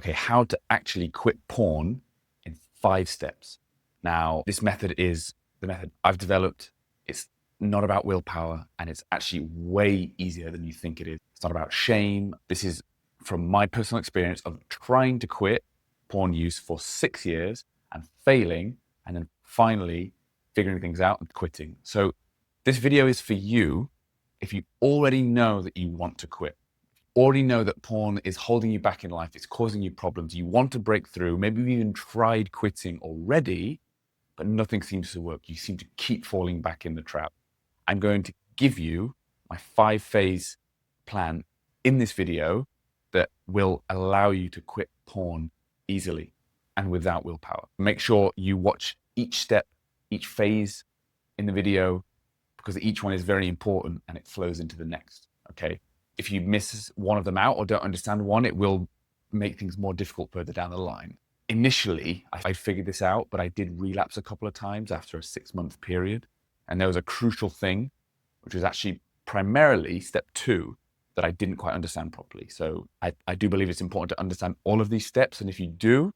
okay, how to actually quit porn in 5 steps. Now, this method is the method I've developed. It's not about willpower, and it's actually way easier than you think it is. It's not about shame. This is from my personal experience of trying to quit porn use for 6 years and failing, and then finally figuring things out and quitting. So this video is for you if you already know that you want to quit. Already know that porn is holding you back in life, it's causing you problems, you want to break through, maybe you've even tried quitting already, but nothing seems to work. You seem to keep falling back in the trap. I'm going to give you my 5-phase plan in this video that will allow you to quit porn easily and without willpower. Make sure you watch each step, each phase in the video, because each one is very important and it flows into the next, okay? If you miss one of them out or don't understand one, it will make things more difficult further down the line. Initially, I figured this out, but I did relapse a couple of times after a 6-month period. And there was a crucial thing, which was actually primarily step 2 that I didn't quite understand properly. So I do believe it's important to understand all of these steps. And if you do,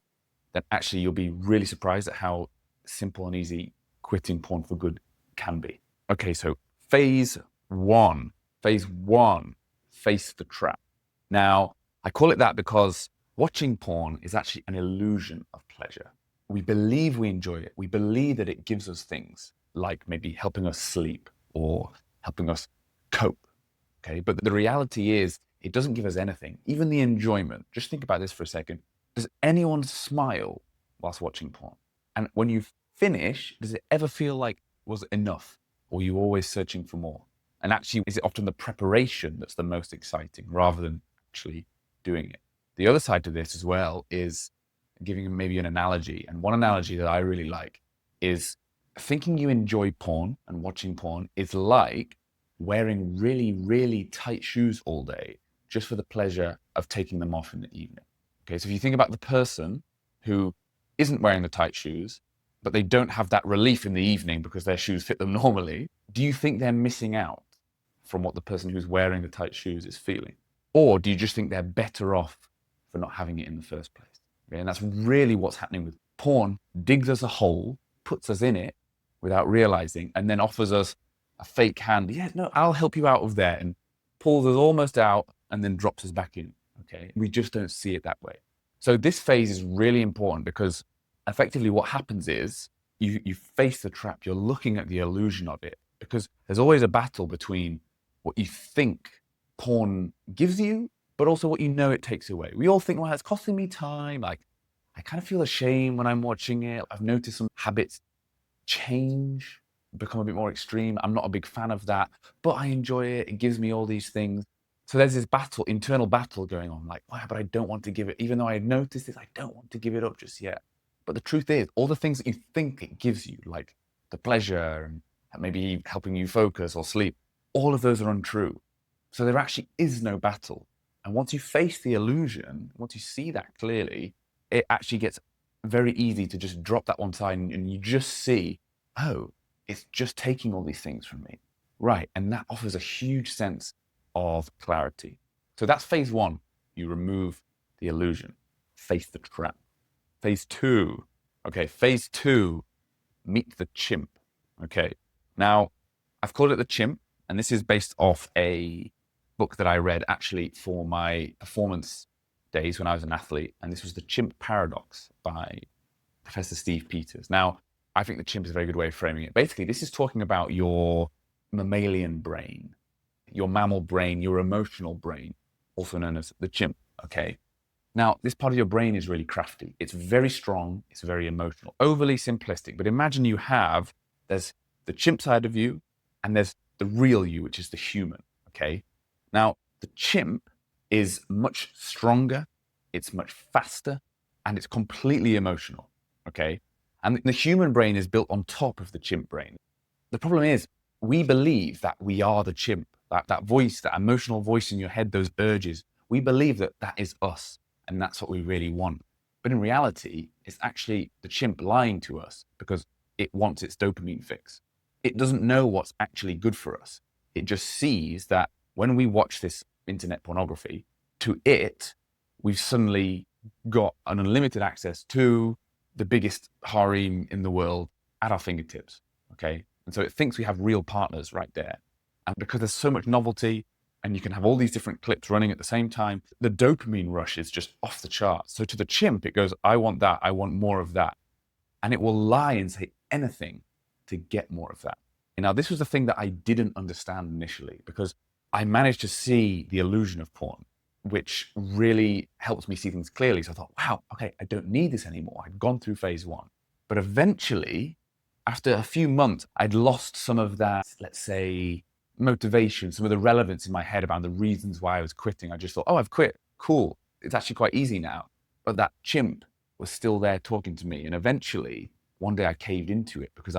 then actually you'll be really surprised at how simple and easy quitting porn for good can be. Okay, so phase 1. Phase 1. Face the trap. Now, I call it that because watching porn is actually an illusion of pleasure. We believe we enjoy it. We believe that it gives us things like maybe helping us sleep or helping us cope, okay? But the reality is it doesn't give us anything, even the enjoyment. Just think about this for a second. Does anyone smile whilst watching porn? And when you finish, does it ever feel like, was it enough? Or are you always searching for more? And actually, is it often the preparation that's the most exciting rather than actually doing it? The other side to this as well is giving maybe an analogy. And one analogy that I really like is thinking you enjoy porn and watching porn is like wearing really, really tight shoes all day just for the pleasure of taking them off in the evening. Okay, so if you think about the person who isn't wearing the tight shoes, but they don't have that relief in the evening because their shoes fit them normally, do you think they're missing out from what the person who's wearing the tight shoes is feeling? Or do you just think they're better off for not having it in the first place? Okay, and that's really what's happening with porn. Digs us a hole, puts us in it without realizing, and then offers us a fake hand. Yeah, no, I'll help you out of there, and pulls us almost out and then drops us back in. Okay, we just don't see it that way. So this phase is really important because effectively what happens is you face the trap. You're looking at the illusion of it because there's always a battle between what you think porn gives you, but also what you know it takes away. We all think, well, it's costing me time. Like, I kind of feel ashamed when I'm watching it. I've noticed some habits change, become a bit more extreme. I'm not a big fan of that, but I enjoy it. It gives me all these things. So there's this battle, internal battle going on. Like, wow, but I don't want to give it, even though I noticed this, I don't want to give it up just yet. But the truth is, all the things that you think it gives you, like the pleasure and maybe helping you focus or sleep, all of those are untrue. So there actually is no battle. And once you face the illusion, once you see that clearly, it actually gets very easy to just drop that one side and you just see, oh, it's just taking all these things from me. Right, and that offers a huge sense of clarity. So that's phase 1. You remove the illusion, face the trap. Phase 2, okay, phase 2, meet the chimp, okay. Now, I've called it the chimp, and this is based off a book that I read actually for my performance days when I was an athlete, and this was The Chimp Paradox by Professor Steve Peters. Now, I think the chimp is a very good way of framing it. Basically, this is talking about your mammalian brain, your mammal brain, your emotional brain, also known as the chimp, okay? Now, this part of your brain is really crafty. It's very strong, it's very emotional, overly simplistic, but imagine there's the chimp side of you, and there's the real you, which is the human, okay? Now, the chimp is much stronger, it's much faster, and it's completely emotional, okay? And the human brain is built on top of the chimp brain. The problem is, we believe that we are the chimp, that voice, that emotional voice in your head, those urges, we believe that that is us, and that's what we really want. But in reality, it's actually the chimp lying to us because it wants its dopamine fix. It doesn't know what's actually good for us. It just sees that when we watch this internet pornography, to it, we've suddenly got an unlimited access to the biggest harem in the world at our fingertips. Okay. And so it thinks we have real partners right there. And because there's so much novelty and you can have all these different clips running at the same time, the dopamine rush is just off the charts. So to the chimp, it goes, I want that. I want more of that. And it will lie and say anything to get more of that. Now, this was the thing that I didn't understand initially, because I managed to see the illusion of porn, which really helped me see things clearly. So I thought, wow, okay, I don't need this anymore. I'd gone through phase one. But eventually, after a few months, I'd lost some of that, let's say, motivation, some of the relevance in my head about the reasons why I was quitting. I just thought, oh, I've quit. Cool. It's actually quite easy now. But that chimp was still there talking to me. And eventually, one day I caved into it because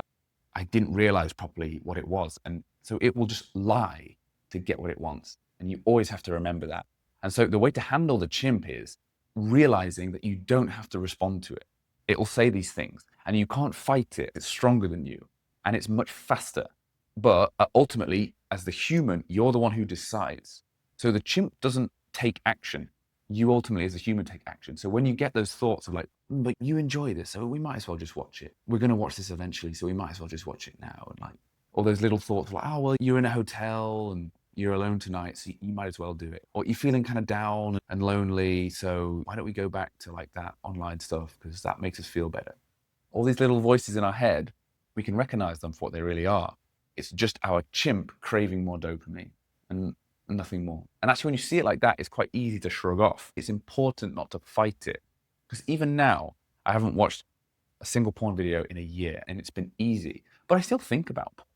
I didn't realize properly what it was. And so it will just lie to get what it wants. And you always have to remember that. And so the way to handle the chimp is realizing that you don't have to respond to it. It will say these things and you can't fight it. It's stronger than you and it's much faster. But ultimately, as the human, you're the one who decides. So the chimp doesn't take action. You ultimately, as a human, take action. So when you get those thoughts of like, but you enjoy this, so we might as well just watch it. We're going to watch this eventually, so we might as well just watch it now. And like all those little thoughts like, oh, well, you're in a hotel and you're alone tonight, so you might as well do it. Or you're feeling kind of down and lonely, so why don't we go back to like that online stuff because that makes us feel better. All these little voices in our head, we can recognize them for what they really are. It's just our chimp craving more dopamine and nothing more. And actually, when you see it like that, it's quite easy to shrug off. It's important not to fight it. Because even now, I haven't watched a single porn video in a year and it's been easy, but I still think about porn.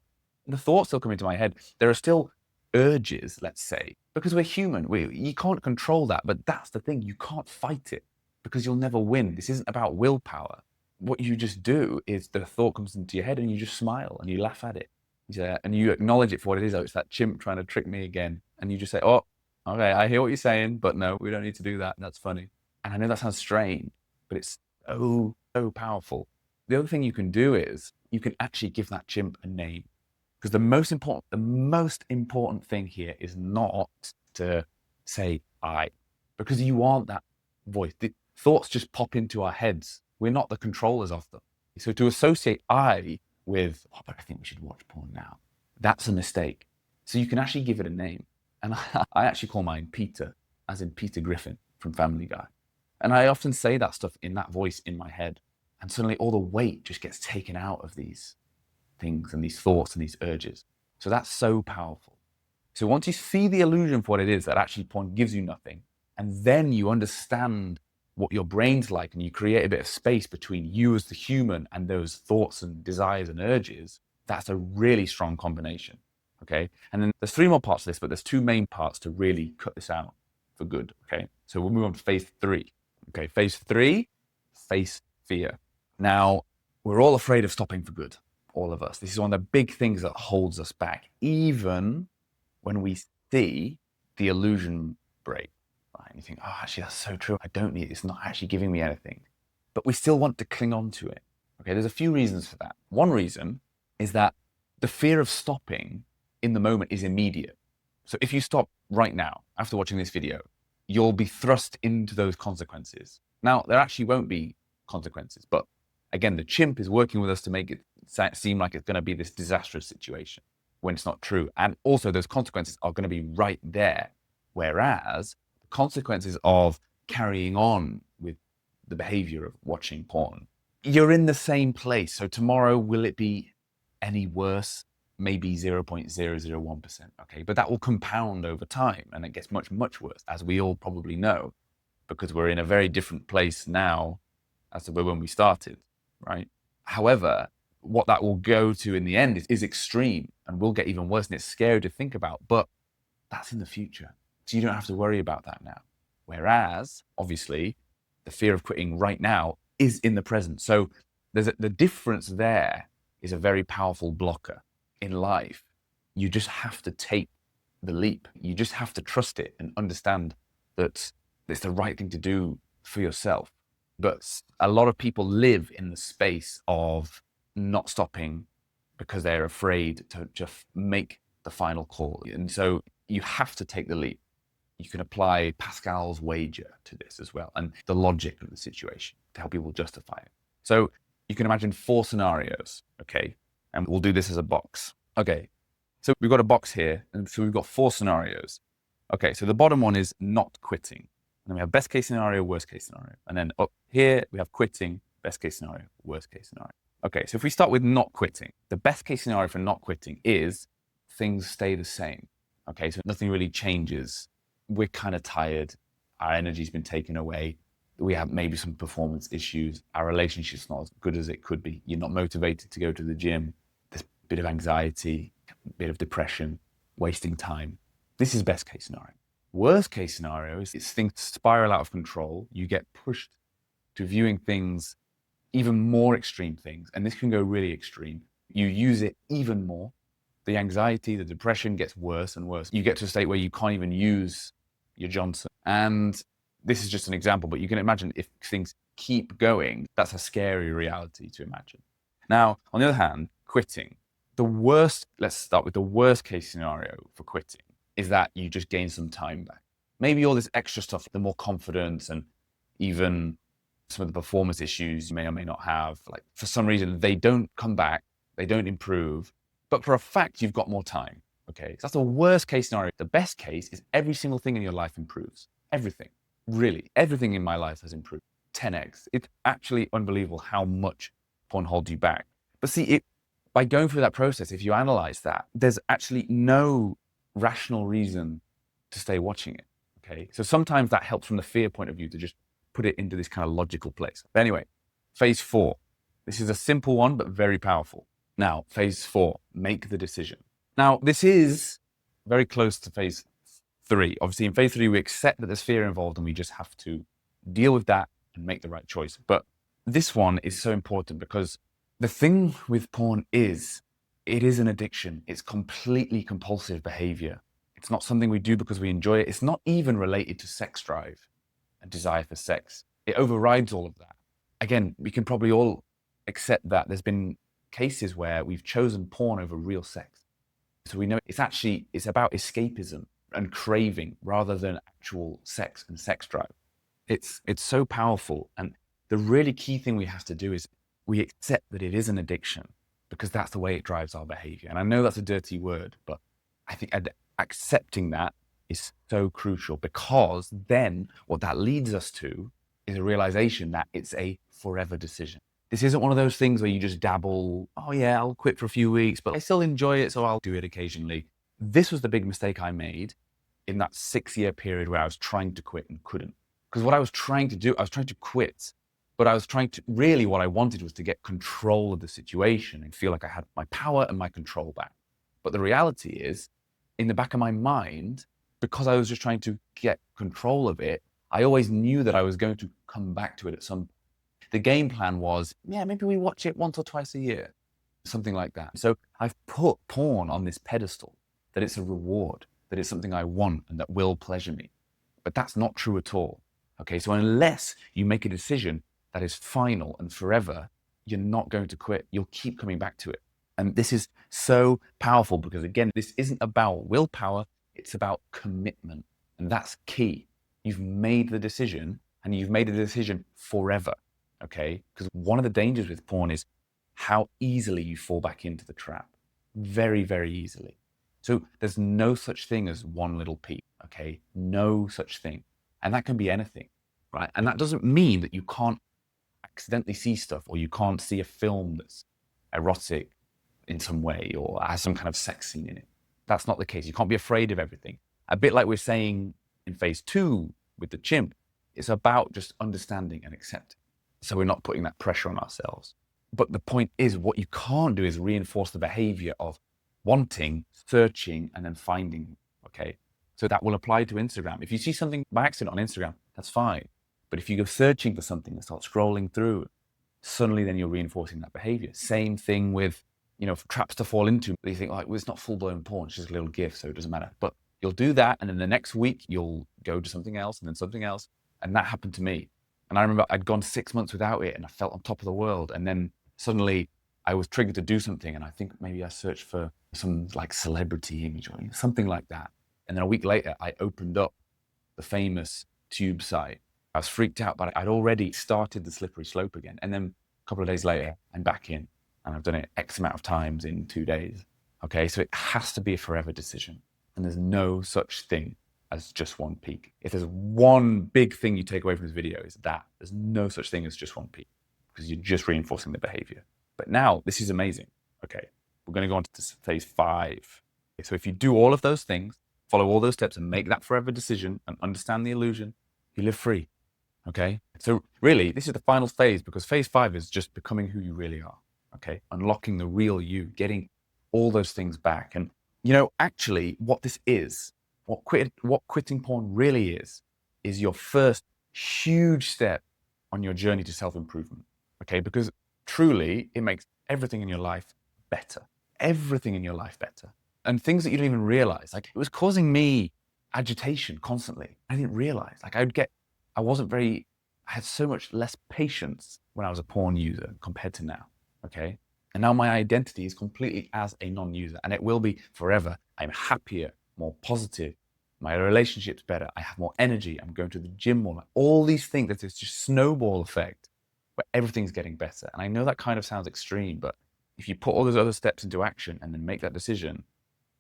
The thoughts still come into my head. There are still urges, let's say, because we're human. You can't control that, but that's the thing. You can't fight it because you'll never win. This isn't about willpower. What you just do is the thought comes into your head and you just smile and you laugh at it. Yeah, and you acknowledge it for what it is. Oh, it's that chimp trying to trick me again. And you just say, oh, okay, I hear what you're saying, but no, we don't need to do that. That's funny. And I know that sounds strange, but it's so powerful. The other thing you can do is you can actually give that chimp a name. Because the most important thing here is not to say I, because you aren't that voice. The thoughts just pop into our heads. We're not the controllers of them. So to associate I with, oh, but I think we should watch porn now, that's a mistake. So you can actually give it a name. And I actually call mine Peter, as in Peter Griffin from Family Guy. And I often say that stuff in that voice in my head. And suddenly all the weight just gets taken out of these things and these thoughts and these urges. So that's so powerful. So once you see the illusion for what it is, that actually porn gives you nothing, and then you understand what your brain's like and you create a bit of space between you as the human and those thoughts and desires and urges, that's a really strong combination. Okay. And then there's 3 more parts of this, but there's 2 main parts to really cut this out for good. Okay. So we'll move on to phase 3. Okay. Phase 3, face fear. Now, we're all afraid of stopping for good. All of us. This is one of the big things that holds us back, even when we see the illusion break. Right? And you think, oh, actually, that's so true. I don't need it. It's not actually giving me anything. But we still want to cling on to it. Okay, there's a few reasons for that. One reason is that the fear of stopping in the moment is immediate. So if you stop right now, after watching this video, you'll be thrust into those consequences. Now, there actually won't be consequences, but again, the chimp is working with us to make it seem like it's going to be this disastrous situation when it's not true. And also those consequences are going to be right there. Whereas the consequences of carrying on with the behavior of watching porn, you're in the same place. So tomorrow, will it be any worse? Maybe 0.001%. Okay. But that will compound over time and it gets much, much worse, as we all probably know, because we're in a very different place now as to when we started, right? However, what that will go to in the end is extreme and will get even worse, and it's scary to think about, but that's in the future. So you don't have to worry about that now. Whereas, obviously, the fear of quitting right now is in the present. So the difference there is a very powerful blocker in life. You just have to take the leap. You just have to trust it and understand that it's the right thing to do for yourself. But a lot of people live in the space of not stopping because they're afraid to just make the final call. And so you have to take the leap. you can apply Pascal's wager to this as well, and the logic of the situation to help people justify it. So you can imagine 4 scenarios, okay? And we'll do this as a box. Okay, so we've got a box here, and so we've got 4 scenarios. Okay, so the bottom one is not quitting. And then we have best case scenario, worst case scenario. And then up here, we have quitting, best case scenario, worst case scenario. Okay, so if we start with not quitting, the best case scenario for not quitting is things stay the same. Okay, so nothing really changes. We're kind of tired. Our energy's been taken away. We have maybe some performance issues. Our relationship's not as good as it could be. You're not motivated to go to the gym. There's a bit of anxiety, a bit of depression, wasting time. This is best case scenario. Worst case scenario is things spiral out of control. You get pushed to viewing things, even more extreme things, and this can go really extreme. You use it even more. The anxiety, the depression gets worse and worse. You get to a state where you can't even use your Johnson. And this is just an example, but you can imagine if things keep going, that's a scary reality to imagine. Now, on the other hand, quitting. Let's start with the worst case scenario for quitting, is that you just gain some time back. Maybe all this extra stuff, the more confidence and even some of the performance issues you may or may not have, like for some reason, they don't come back, they don't improve, but for a fact, you've got more time, okay? So that's the worst case scenario. The best case is every single thing in your life improves. Everything, really. Everything in my life has improved 10x. It's actually unbelievable how much porn holds you back. But see, by going through that process, if you analyze that, there's actually no rational reason to stay watching it, okay? So sometimes that helps from the fear point of view to just put it into this kind of logical place. But anyway, phase 4. This is a simple one, but very powerful. Now, phase 4, make the decision. Now, this is very close to phase 3. Obviously, in phase 3, we accept that there's fear involved and we just have to deal with that and make the right choice. But this one is so important because the thing with porn is, it is an addiction. It's completely compulsive behavior. It's not something we do because we enjoy it. It's not even related to sex drive and desire for sex. It overrides all of that. Again, we can probably all accept that there's been cases where we've chosen porn over real sex. So we know it's about escapism and craving rather than actual sex and sex drive. It's so powerful. And the really key thing we have to do is we accept that it is an addiction because that's the way it drives our behavior. And I know that's a dirty word, but I think accepting that is so crucial, because then what that leads us to is a realization that it's a forever decision. This isn't one of those things where you just dabble, oh yeah, I'll quit for a few weeks, but I still enjoy it, so I'll do it occasionally. This was the big mistake I made in that 6-year period where I was trying to quit and couldn't. Because what I was trying to do, I was trying to quit, but really what I wanted was to get control of the situation and feel like I had my power and my control back. But the reality is, in the back of my mind, because I was just trying to get control of it, I always knew that I was going to come back to it at some point. The game plan was, yeah, maybe we watch it once or twice a year, something like that. So I've put porn on this pedestal, that it's a reward, that it's something I want and that will pleasure me. But that's not true at all. Okay, so unless you make a decision that is final and forever, you're not going to quit. You'll keep coming back to it. And this is so powerful because, again, this isn't about willpower, it's about commitment. And that's key. You've made the decision, and you've made a decision forever, okay? Because one of the dangers with porn is how easily you fall back into the trap. Very, very easily. So there's no such thing as one little peep, okay? No such thing. And that can be anything, right? And that doesn't mean that you can't accidentally see stuff, or you can't see a film that's erotic in some way or has some kind of sex scene in it. That's not the case. You can't be afraid of everything. A bit like we're saying in phase 2 with the chimp, it's about just understanding and accepting. So we're not putting that pressure on ourselves. But the point is, what you can't do is reinforce the behavior of wanting, searching, and then finding, okay? So that will apply to Instagram. If you see something by accident on Instagram, that's fine. But if you go searching for something and start scrolling through, suddenly then you're reinforcing that behavior. Same thing with, traps to fall into. You think, well, it's not full-blown porn, it's just a little GIF, so it doesn't matter. But you'll do that, and then the next week you'll go to something else, and then something else. And that happened to me. And I remember I'd gone 6 months without it, and I felt on top of the world. And then suddenly I was triggered to do something, and I think maybe I searched for some like celebrity image or something like that. And then a week later, I opened up the famous tube site. I was freaked out, but I'd already started the slippery slope again. And then a couple of days later, I'm back in, and I've done it X amount of times in 2 days. Okay, so it has to be a forever decision. And there's no such thing as just one peak. If there's one big thing you take away from this video, is that there's no such thing as just one peak, because you're just reinforcing the behavior. But now this is amazing. Okay, we're going to go on to phase 5. So if you do all of those things, follow all those steps and make that forever decision and understand the illusion, you live free. Okay, so really this is the final phase, because phase 5 is just becoming who you really are. Okay, unlocking the real you, getting all those things back. And actually what this is, what quitting porn really is your first huge step on your journey to self-improvement. Okay, because truly it makes everything in your life better. Everything in your life better. And things that you don't even realize. Like, it was causing me agitation constantly. I didn't realize. Like, I had so much less patience when I was a porn user compared to now. Okay. And now my identity is completely as a non-user, and it will be forever. I'm happier, more positive. My relationship's better. I have more energy. I'm going to the gym more. Like, all these things, there's this just snowball effect where everything's getting better. And I know that kind of sounds extreme, but if you put all those other steps into action and then make that decision,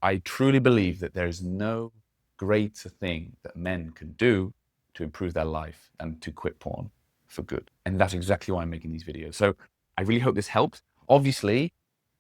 I truly believe that there is no greater thing that men can do to improve their life and to quit porn for good. And that's exactly why I'm making these videos. So I really hope this helps. Obviously,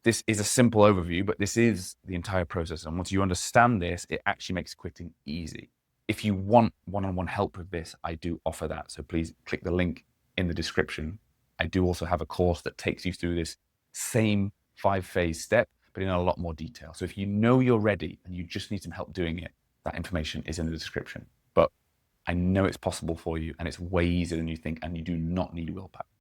this is a simple overview, but this is the entire process. And once you understand this, it actually makes quitting easy. If you want one-on-one help with this, I do offer that. So please click the link in the description. I do also have a course that takes you through this same 5-phase step, but in a lot more detail. So if you know you're ready and you just need some help doing it, that information is in the description. But I know it's possible for you, and it's way easier than you think, and you do not need willpower.